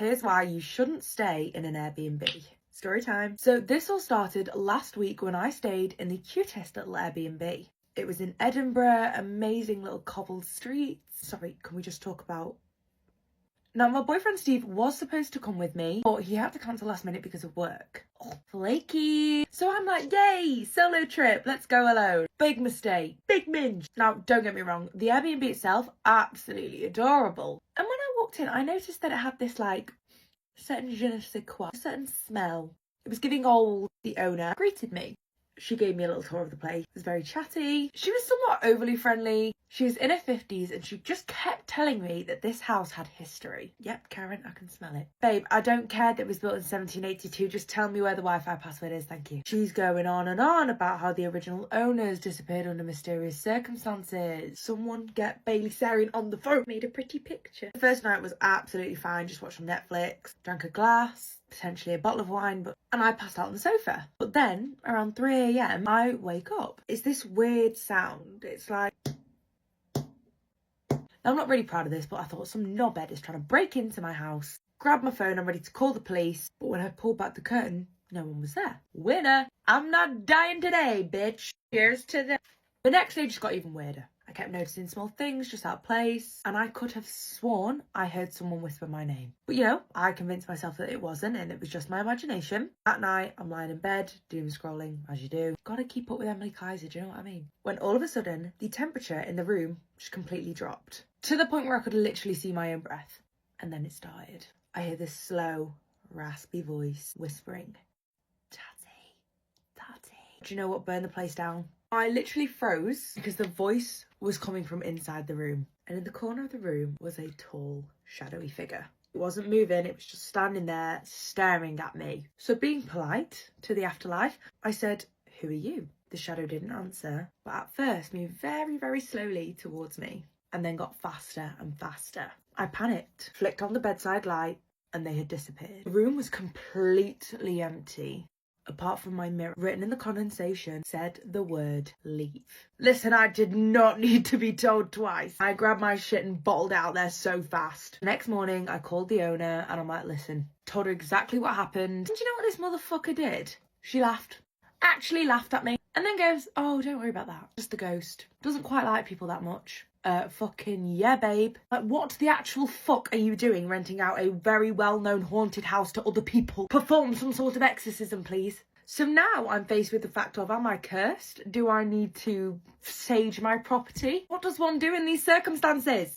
Here's why you shouldn't stay in an Airbnb. Story time. So this all started last week when I stayed in the cutest little Airbnb. It was in Edinburgh, amazing little cobbled streets. Sorry, can we just talk about... Now, my boyfriend Steve was supposed to come with me, but he had to cancel last minute because of work. Oh, flaky. So I'm like, yay, solo trip, let's go alone. Big mistake, big minge. Now, don't get me wrong, the Airbnb itself, absolutely adorable. And when I walked in, I noticed that it had this, like, certain je ne sais quoi, a certain smell. It was giving old. The owner greeted me. She gave me a little tour of the place. It was very chatty. She was somewhat overly friendly. She was in her 50s and she just kept telling me that this house had history. Yep, Karen, I can smell it. Babe, I don't care that it was built in 1782. Just tell me where the Wi-Fi password is, thank you. She's going on and on about how the original owners disappeared under mysterious circumstances. Someone get Bailey Sarian on the phone. Made a pretty picture. The first night was absolutely fine. Just watched on Netflix. Drank a glass. Potentially a bottle of wine, and I passed out on the sofa. But then, around 3 a.m, I wake up. It's this weird sound. It's like... Now, I'm not really proud of this, but I thought some knobhead is trying to break into my house. Grabbed my phone, I'm ready to call the police. But when I pulled back the curtain, no one was there. Winner! I'm not dying today, bitch. Cheers to the... The next day just got even weirder. I kept noticing small things just out of place, and I could have sworn I heard someone whisper my name. But you know, I convinced myself that it wasn't, and it was just my imagination. That night, I'm lying in bed, doom scrolling, as you do. Gotta keep up with Emily Kaiser, do you know what I mean? When all of a sudden, the temperature in the room just completely dropped. To the point where I could literally see my own breath. And then it started. I hear this slow, raspy voice whispering, Tatty, Tatty. Do you know what burned the place down? I literally froze because the voice was coming from inside the room. And in the corner of the room was a tall, shadowy figure. It wasn't moving, it was just standing there, staring at me. So being polite to the afterlife, I said, who are you? The shadow didn't answer, but at first moved very, very slowly towards me, and then got faster and faster. I panicked, flicked on the bedside light, and they had disappeared. The room was completely empty. Apart from my mirror, written in the condensation, said the word leave. Listen, I did not need to be told twice. I grabbed my shit and bottled out there so fast. Next morning, I called the owner and I'm like, listen, told her exactly what happened. And do you know what this motherfucker did? She laughed. Actually laughed at me. And then goes, oh, don't worry about that. Just a ghost. Doesn't quite like people that much. Fucking yeah, babe. Like, what the actual fuck are you doing renting out a very well-known haunted house to other people? Perform some sort of exorcism, please. So now I'm faced with the fact of, am I cursed? Do I need to sage my property? What does one do in these circumstances?